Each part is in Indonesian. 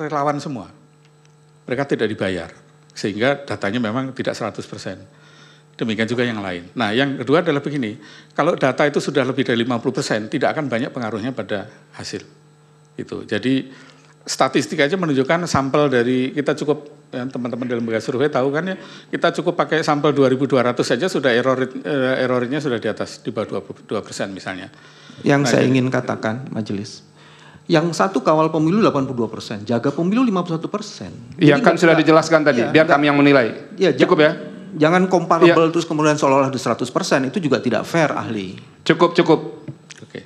relawan semua. Mereka tidak dibayar, sehingga datanya memang tidak 100%. Demikian juga yang lain. Nah, yang kedua adalah begini, kalau data itu sudah lebih dari 50%, tidak akan banyak pengaruhnya pada hasil. Gitu. Jadi statistik aja menunjukkan sampel dari, kita cukup, ya, teman-teman dalam lembaga survei tahu kan ya, kita cukup pakai sampel 2.200 saja sudah errornya sudah di atas, di bawah 22% misalnya. Yang saya ingin katakan, majelis, yang satu kawal pemilu 82%, jaga pemilu 51%. Iya kan sudah dijelaskan tadi, biar kami yang menilai. Ya, cukup ya? Jangan comparable terus kemudian seolah-olah 100%, itu juga tidak fair, ahli. Cukup. Oke.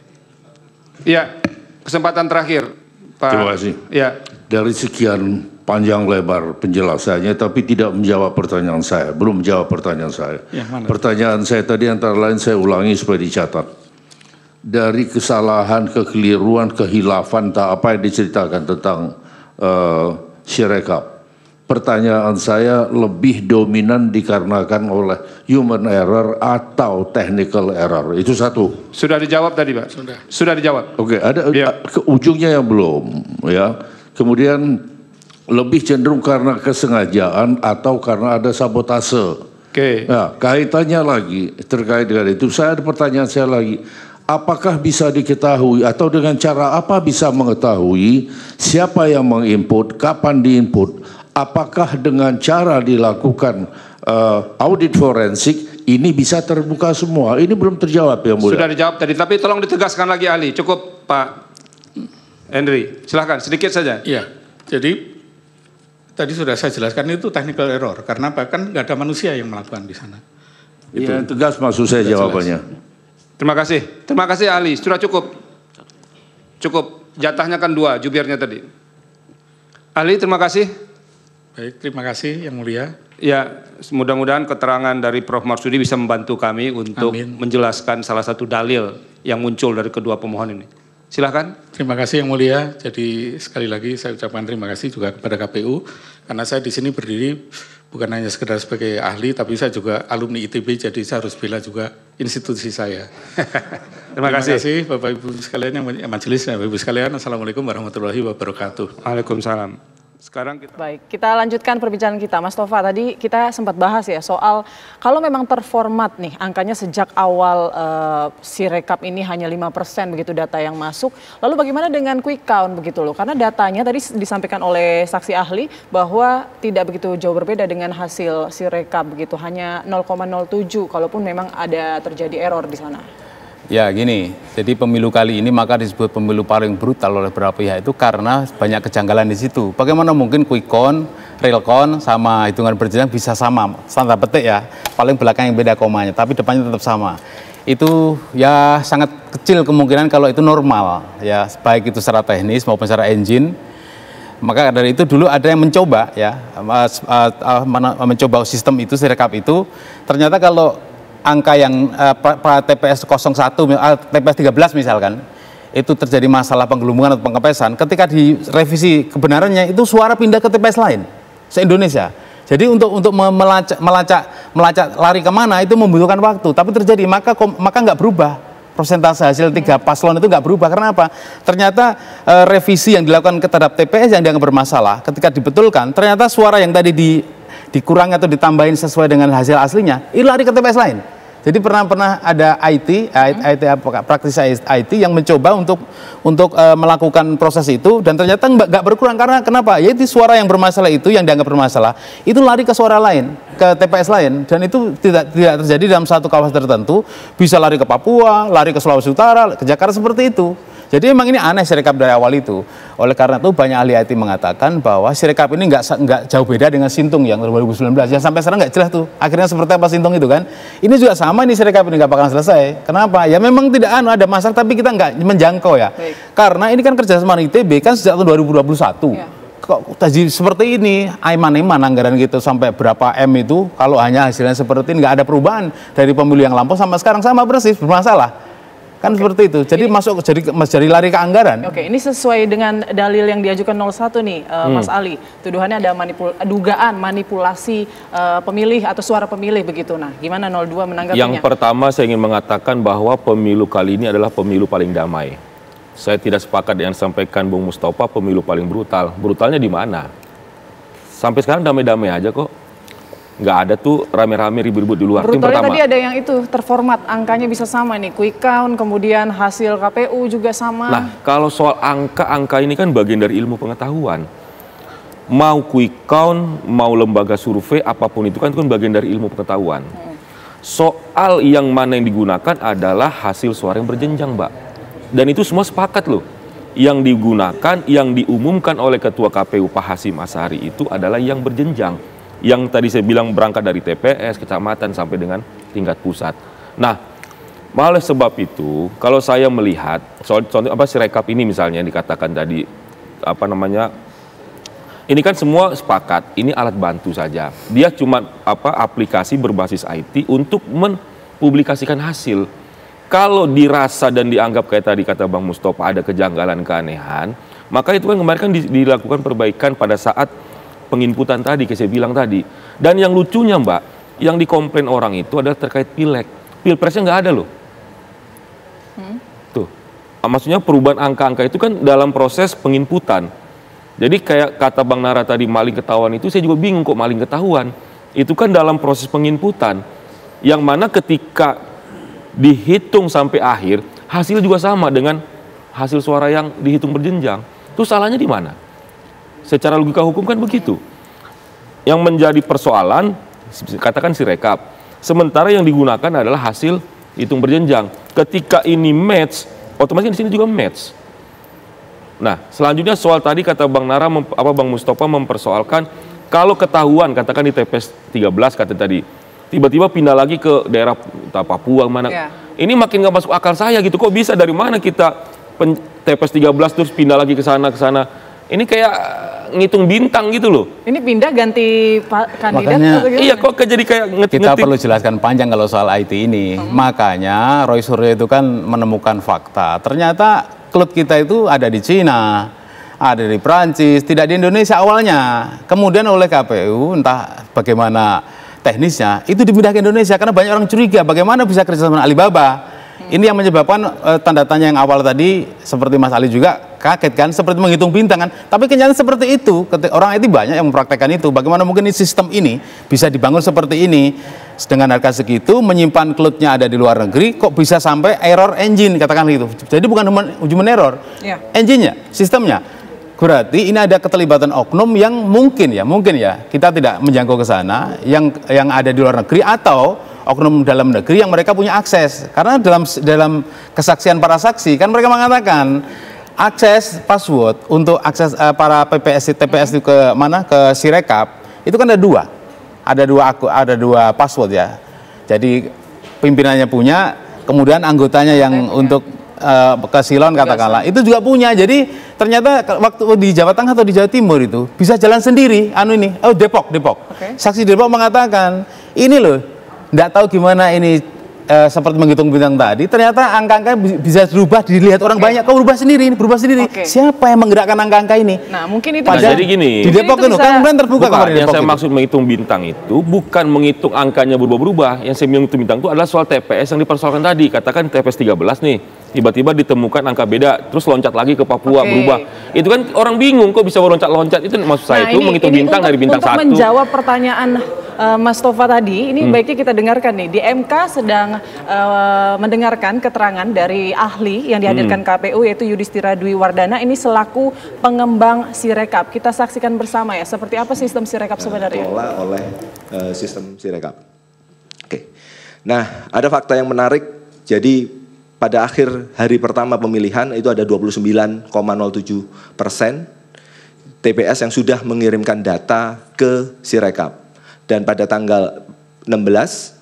Iya, kesempatan terakhir, Pak. Terima kasih. Ya. Dari sekian panjang lebar penjelasannya, tapi tidak menjawab pertanyaan saya, belum menjawab pertanyaan saya. Pertanyaan saya tadi antara lain saya ulangi supaya dicatat. Dari kesalahan, kekeliruan, kehilafan, apa yang diceritakan tentang Sirekap. Pertanyaan saya lebih dominan dikarenakan oleh human error atau technical error. Itu satu. Sudah dijawab tadi, Pak? Sudah dijawab. Oke, ada ke ujungnya yang belum, ya. Kemudian lebih cenderung karena kesengajaan atau karena ada sabotase. Oke. Nah, kaitannya lagi terkait dengan itu, saya ada pertanyaan saya lagi. Apakah bisa diketahui atau dengan cara apa bisa mengetahui siapa yang menginput, kapan diinput? Apakah dengan cara dilakukan audit forensik ini bisa terbuka semua? Ini belum terjawab ya, Mulia. Sudah dijawab tadi, tapi tolong ditegaskan lagi, ahli. Cukup, Pak Henry. Silahkan, sedikit saja. Iya, jadi tadi sudah saya jelaskan itu technical error, karena bahkan nggak ada manusia yang melakukan di sana. Itu tegas maksud saya jawabannya. Terima kasih ahli. Sudah cukup. Jatahnya kan 2, jubirnya tadi. Ahli, terima kasih. Baik, terima kasih yang mulia. Ya, mudah-mudahan keterangan dari Prof. Marsudi bisa membantu kami untuk menjelaskan salah satu dalil yang muncul dari kedua pemohon ini. Silahkan. Terima kasih yang mulia. Jadi sekali lagi saya ucapkan terima kasih juga kepada KPU, karena saya di sini berdiri bukan hanya sekedar sebagai ahli, tapi saya juga alumni ITB, jadi saya harus bela juga institusi saya. Terima kasih Bapak Ibu sekalian yang majelis, Bapak Ibu sekalian. Assalamualaikum warahmatullahi wabarakatuh. Waalaikumsalam. Sekarang Baik, kita lanjutkan perbincangan kita. Mas Tova, tadi kita sempat bahas ya soal kalau memang terformat nih angkanya sejak awal Sirekap ini hanya 5% begitu data yang masuk. Lalu bagaimana dengan quick count begitu loh? Karena datanya tadi disampaikan oleh saksi ahli bahwa tidak begitu jauh berbeda dengan hasil Sirekap begitu, hanya 0,07 kalaupun memang ada terjadi error di sana. Ya gini, jadi pemilu kali ini maka disebut pemilu paling brutal oleh beberapa pihak itu karena banyak kejanggalan di situ. Bagaimana mungkin quick count, real count sama hitungan berjenjang bisa sama, tanda petik ya, paling belakang yang beda komanya, tapi depannya tetap sama. Itu ya sangat kecil kemungkinan kalau itu normal, ya baik itu secara teknis maupun secara engine. Maka dari itu dulu ada yang mencoba ya, mencoba sistem itu, Sirekap itu, ternyata kalau angka yang TPS 01, TPS 13 misalkan, itu terjadi masalah penggelembungan atau pengepesan, ketika direvisi kebenarannya itu suara pindah ke TPS lain se-Indonesia. Jadi untuk melacak lari kemana itu membutuhkan waktu, tapi terjadi maka nggak berubah. Persentase hasil 3 paslon itu nggak berubah. Karena apa? Ternyata revisi yang dilakukan terhadap TPS yang dianggap bermasalah, ketika dibetulkan, ternyata suara yang tadi dikurangi atau ditambahin sesuai dengan hasil aslinya, itu lari ke TPS lain. Jadi pernah ada praktisi IT yang mencoba untuk melakukan proses itu, dan ternyata nggak berkurang. Karena kenapa? Yaitu suara yang bermasalah itu, yang dianggap bermasalah, itu lari ke suara lain, ke TPS lain, dan itu tidak terjadi dalam satu kawasan tertentu, bisa lari ke Papua, lari ke Sulawesi Utara, ke Jakarta, seperti itu. Jadi memang ini aneh Sirekap dari awal itu. Oleh karena itu banyak ahli IT mengatakan bahwa Sirekap ini nggak jauh beda dengan Sintung yang 2019. Yang sampai sekarang nggak jelas tuh akhirnya seperti apa Sintung itu kan. Ini juga sama nih, Sirekap ini nggak bakal selesai. Kenapa? Ya memang tidak ada masalah, tapi kita nggak menjangkau ya. Baik. Karena ini kan kerjasama ITB kan sejak tahun 2021. Ya. Kok tadi seperti ini, aiman-aiman anggaran gitu sampai berapa M itu, kalau hanya hasilnya seperti ini, nggak ada perubahan dari pemilu yang lampau sama sekarang, sama persis, bermasalah. Kan seperti itu, jadi masuk jadi lari ke anggaran. Oke, ini sesuai dengan dalil yang diajukan 01 nih, Mas Ali. Tuduhannya ada dugaan manipulasi pemilih atau suara pemilih begitu. Nah, gimana 02 menanggapinya? Yang pertama saya ingin mengatakan bahwa pemilu kali ini adalah pemilu paling damai. Saya tidak sepakat dengan sampaikan Bung Mustafa pemilu paling brutal. Brutalnya di mana? Sampai sekarang damai-damai aja kok. Nggak ada tuh rame-rame ribut-ribut di luar. Brutalnya tadi ada yang itu terformat, angkanya bisa sama nih, quick count, kemudian hasil KPU juga sama. Nah, kalau soal angka ini kan bagian dari ilmu pengetahuan. Mau quick count, mau lembaga survei, apapun itu kan bagian dari ilmu pengetahuan. Soal yang mana yang digunakan adalah hasil suara yang berjenjang, Mbak. Dan itu semua sepakat loh. Yang digunakan, yang diumumkan oleh Ketua KPU Pak Hasyim Asyari itu adalah yang berjenjang. Yang tadi saya bilang berangkat dari TPS, kecamatan sampai dengan tingkat pusat. Nah, oleh sebab itu, kalau saya melihat soal contoh Sirekap ini misalnya yang dikatakan tadi ini kan semua sepakat, ini alat bantu saja. Dia cuma aplikasi berbasis IT untuk mempublikasikan hasil. Kalau dirasa dan dianggap kayak tadi kata Bang Mustafa ada kejanggalan, keanehan, maka itu kan kemarin kan dilakukan perbaikan pada saat penginputan tadi, kayak saya bilang tadi. Dan yang lucunya Mbak, yang dikomplain orang itu adalah terkait pileg. Pilpresnya nggak ada loh. Tuh, maksudnya perubahan angka-angka itu kan dalam proses penginputan. Jadi kayak kata Bang Nara tadi maling ketahuan itu, saya juga bingung kok maling ketahuan. Itu kan dalam proses penginputan, yang mana ketika dihitung sampai akhir, hasil juga sama dengan hasil suara yang dihitung berjenjang. Itu salahnya di mana? Secara logika hukum kan begitu. Yang menjadi persoalan, katakan Sirekap. Sementara yang digunakan adalah hasil hitung berjenjang. Ketika ini match, otomatis di sini juga match. Nah, selanjutnya soal tadi kata Bang Nara, Bang Mustafa mempersoalkan kalau ketahuan, katakan di TPS 13 kata tadi, tiba-tiba pindah lagi ke daerah Papua mana. Ini makin nggak masuk akal saya gitu. Kok bisa dari mana kita TPS 13 terus pindah lagi ke sana. Ini kayak ngitung bintang gitu loh. Ini pindah ganti kandidat. Makanya, iya kok jadi kayak kita perlu jelaskan panjang kalau soal IT ini. Makanya Roy Suryo itu kan menemukan fakta. Ternyata klub kita itu ada di Cina, ada di Prancis, tidak di Indonesia awalnya. Kemudian oleh KPU entah bagaimana teknisnya itu dipindah ke Indonesia karena banyak orang curiga bagaimana bisa kerjasama dengan Alibaba. Ini yang menyebabkan tanda tanya yang awal tadi seperti Mas Ali juga kaget kan, seperti menghitung bintang kan. Tapi kenyataan seperti itu, orang IT banyak yang mempraktekkan itu. Bagaimana mungkin sistem ini bisa dibangun seperti ini dengan harga segitu, menyimpan klubnya ada di luar negeri, kok bisa sampai error engine katakan gitu. Jadi bukan human error, engine-nya, sistemnya. Berarti ini ada keterlibatan oknum yang mungkin ya kita tidak menjangkau ke sana yang ada di luar negeri atau oknum dalam negeri yang mereka punya akses. Karena dalam kesaksian para saksi kan mereka mengatakan akses password untuk akses para TPS itu ke Sirekap itu kan ada dua password ya. Jadi pimpinannya punya, kemudian anggotanya yang untuk ke Silon katakanlah itu juga punya. Jadi ternyata waktu di Jawa Tengah atau di Jawa Timur itu bisa jalan sendiri Depok. Saksi Depok mengatakan ini loh nggak tahu gimana ini seperti menghitung bintang tadi, ternyata angka-angka bisa berubah dilihat orang banyak, kok berubah sendiri. Siapa yang menggerakkan angka-angka ini? Nah, mungkin itu jadi gini. Di Depok itu kan kemudian terbuka kemarin. Yang saya maksud menghitung bintang itu bukan menghitung angkanya berubah-berubah. Yang saya menghitung bintang itu adalah soal TPS yang dipersoalkan tadi. Katakan TPS 13 nih, tiba-tiba ditemukan angka beda, terus loncat lagi ke Papua berubah. Itu kan orang bingung kok bisa loncat-loncat. Itu maksud saya itu menghitung bintang dari bintang 1. Untuk menjawab pertanyaan Mas Tova tadi, ini baiknya kita dengarkan nih. Di MK sedang mendengarkan keterangan dari ahli yang dihadirkan KPU yaitu Yudhistira Dwi Wardana ini selaku pengembang Sirekap. Kita saksikan bersama ya, seperti apa sistem Sirekap sebenarnya. Oleh sistem Sirekap. Oke. Nah, ada fakta yang menarik. Jadi pada akhir hari pertama pemilihan itu ada 29,07% TPS yang sudah mengirimkan data ke Sirekap. Dan pada tanggal 16,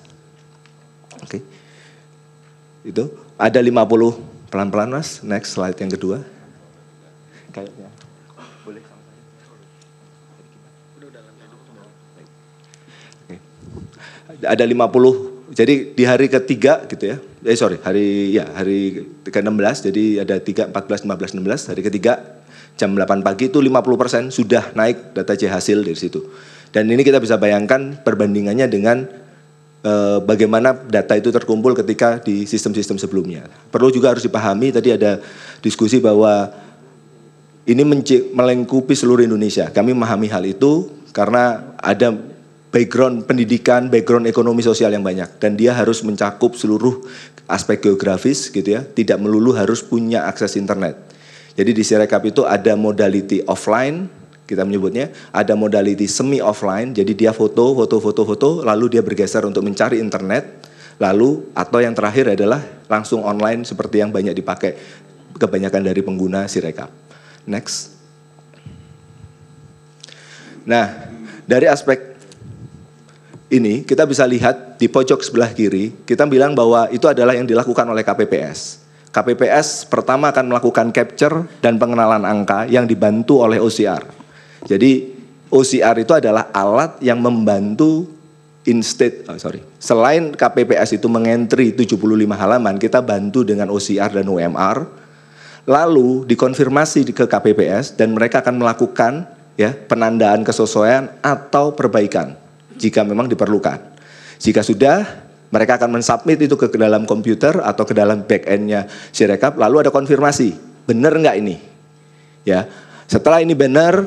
itu ada 50, pelan-pelan Mas, next slide yang kedua. Kayaknya. Boleh sama saya. Ada 50, jadi di hari ketiga gitu ya. Hari ke-16, jadi ada 3, 14, 15, 16, hari ketiga jam 8 pagi itu 50% sudah naik data C hasil dari situ. Dan ini kita bisa bayangkan perbandingannya dengan bagaimana data itu terkumpul ketika di sistem-sistem sebelumnya. Perlu juga harus dipahami, tadi ada diskusi bahwa ini melengkapi seluruh Indonesia. Kami memahami hal itu karena ada background pendidikan, background ekonomi sosial yang banyak. Dan dia harus mencakup seluruh aspek geografis gitu ya, tidak melulu harus punya akses internet. Jadi di Sirekap itu ada modality offline, kita menyebutnya, ada modality semi offline, jadi dia foto, lalu dia bergeser untuk mencari internet, lalu atau yang terakhir adalah langsung online seperti yang banyak dipakai kebanyakan dari pengguna Sirekap. Next. Nah, dari aspek ini kita bisa lihat di pojok sebelah kiri, kita bilang bahwa itu adalah yang dilakukan oleh KPPS. KPPS pertama akan melakukan capture dan pengenalan angka yang dibantu oleh OCR. Jadi OCR itu adalah alat yang membantu selain KPPS itu mengentry 75 halaman, kita bantu dengan OCR dan OMR, lalu dikonfirmasi ke KPPS dan mereka akan melakukan ya penandaan kesesuaian atau perbaikan jika memang diperlukan. Jika sudah, mereka akan mensubmit itu ke dalam komputer atau ke dalam back-end-nya Sirekap, lalu ada konfirmasi, benar nggak ini? Ya, setelah ini benar,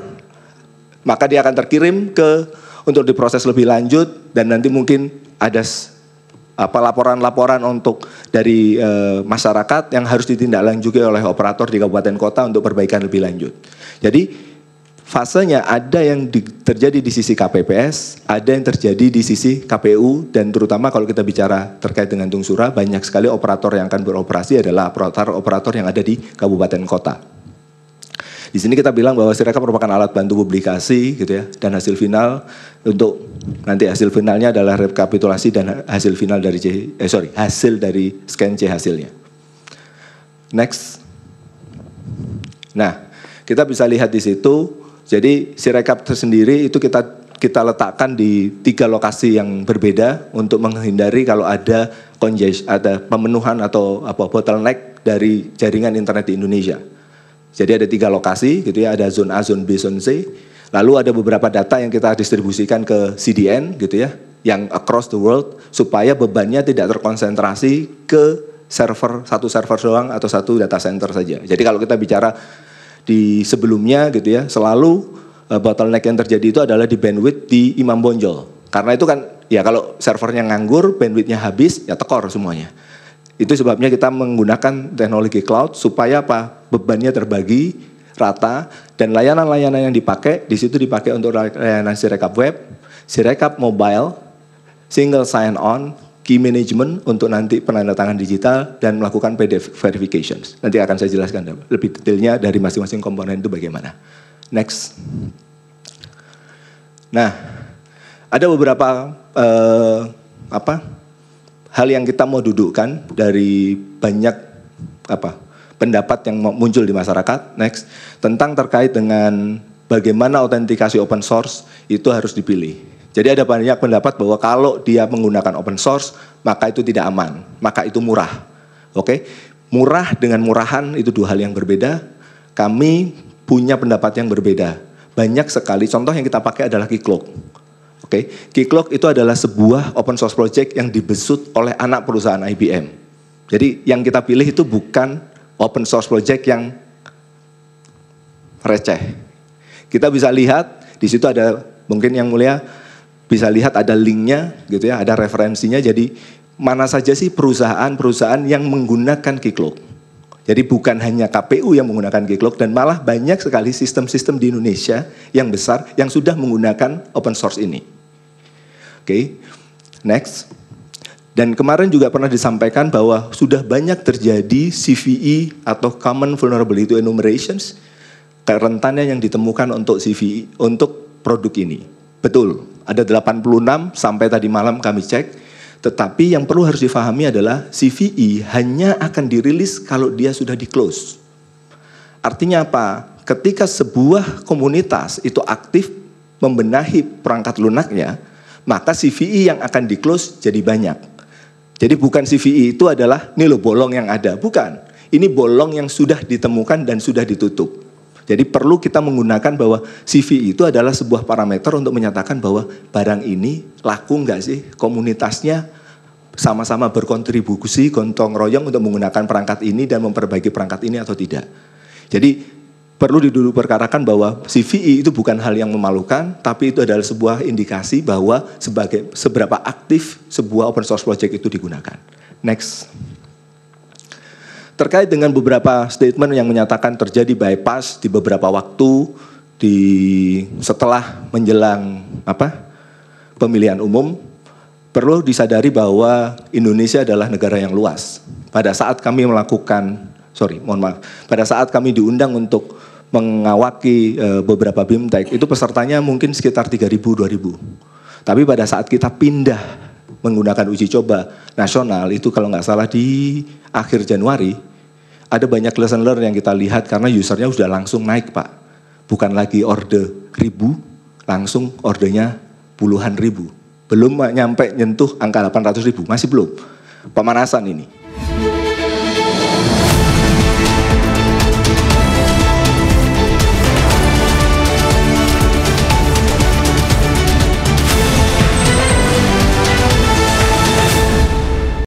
maka dia akan terkirim untuk diproses lebih lanjut dan nanti mungkin ada laporan-laporan untuk dari masyarakat yang harus ditindaklanjuti oleh operator di kabupaten kota untuk perbaikan lebih lanjut. Jadi fasenya ada yang terjadi di sisi KPPS, ada yang terjadi di sisi KPU, dan terutama kalau kita bicara terkait dengan Tungsura, banyak sekali operator yang akan beroperasi adalah operator yang ada di kabupaten kota. Di sini kita bilang bahwa Sirekap merupakan alat bantu publikasi gitu ya, dan hasil final untuk nanti hasil finalnya adalah rekapitulasi dan hasil final dari hasil dari scan C hasilnya. Next. Nah, kita bisa lihat di situ. Jadi Sirekap tersendiri itu kita letakkan di 3 lokasi yang berbeda untuk menghindari kalau ada ada pemenuhan atau bottleneck dari jaringan internet di Indonesia. Jadi ada 3 lokasi gitu ya, ada zone A, zone B, zone C. Lalu ada beberapa data yang kita distribusikan ke CDN gitu ya, yang across the world supaya bebannya tidak terkonsentrasi ke satu server doang atau satu data center saja. Jadi kalau kita bicara di sebelumnya gitu ya, selalu bottleneck yang terjadi itu adalah di bandwidth di Imam Bonjol. Karena itu kan ya kalau servernya nganggur, bandwidthnya habis, ya tekor semuanya. Itu sebabnya kita menggunakan teknologi cloud supaya apa? Bebannya terbagi rata dan layanan-layanan yang dipakai di situ dipakai untuk layanan Sirekap Web, Sirekap Mobile, Single Sign-On, Key Management untuk nanti penandatangan digital dan melakukan PDF verifications. Nanti akan saya jelaskan lebih detailnya dari masing-masing komponen itu bagaimana. Next. Nah, ada beberapa hal yang kita mau dudukkan dari banyak pendapat yang muncul di masyarakat. Next, tentang terkait dengan bagaimana autentikasi open source itu harus dipilih. Jadi ada banyak pendapat bahwa kalau dia menggunakan open source maka itu tidak aman, maka itu murah. Oke, murah dengan murahan itu 2 hal yang berbeda. Kami punya pendapat yang berbeda. Banyak sekali contoh yang kita pakai adalah Keycloak. Oke, Keycloak itu adalah sebuah open source project yang dibesut oleh anak perusahaan IBM. Jadi yang kita pilih itu bukan open source project yang receh. Kita bisa lihat di situ ada, mungkin yang mulia bisa lihat ada linknya gitu ya, ada referensinya. Jadi mana saja sih perusahaan-perusahaan yang menggunakan Keycloak. Jadi bukan hanya KPU yang menggunakan Keycloak, dan malah banyak sekali sistem-sistem di Indonesia yang besar yang sudah menggunakan open source ini. Oke, next. Dan kemarin juga pernah disampaikan bahwa sudah banyak terjadi CVE atau Common Vulnerability Enumerations, kerentannya yang ditemukan untuk CVE, untuk produk ini. Betul, ada 86 sampai tadi malam kami cek, tetapi yang perlu harus difahami adalah CVE hanya akan dirilis kalau dia sudah di-close. Artinya apa? Ketika sebuah komunitas itu aktif membenahi perangkat lunaknya, maka CVE yang akan di-close jadi banyak. Jadi bukan CVE itu adalah ini loh bolong yang ada, bukan. Ini bolong yang sudah ditemukan dan sudah ditutup. Jadi perlu kita menggunakan bahwa CV itu adalah sebuah parameter untuk menyatakan bahwa barang ini laku nggak sih, komunitasnya sama-sama berkontribusi, gotong royong untuk menggunakan perangkat ini dan memperbaiki perangkat ini atau tidak. Jadi perlu didulu perkarakan bahwa CVE itu bukan hal yang memalukan, tapi itu adalah sebuah indikasi bahwa seberapa aktif sebuah open source project itu digunakan. Next. Terkait dengan beberapa statement yang menyatakan terjadi bypass di beberapa waktu setelah menjelang pemilihan umum, perlu disadari bahwa Indonesia adalah negara yang luas. Pada saat kami pada saat kami diundang untuk mengawaki beberapa BIMTEK, itu pesertanya mungkin sekitar 3.000, 2.000. Tapi pada saat kita pindah menggunakan uji coba nasional, itu kalau nggak salah di akhir Januari, ada banyak lesson learn yang kita lihat karena usernya sudah langsung naik, Pak. Bukan lagi order 1.000, langsung ordernya puluhan ribu. Belum nyampe nyentuh angka 800.000, masih belum. Pemanasan ini.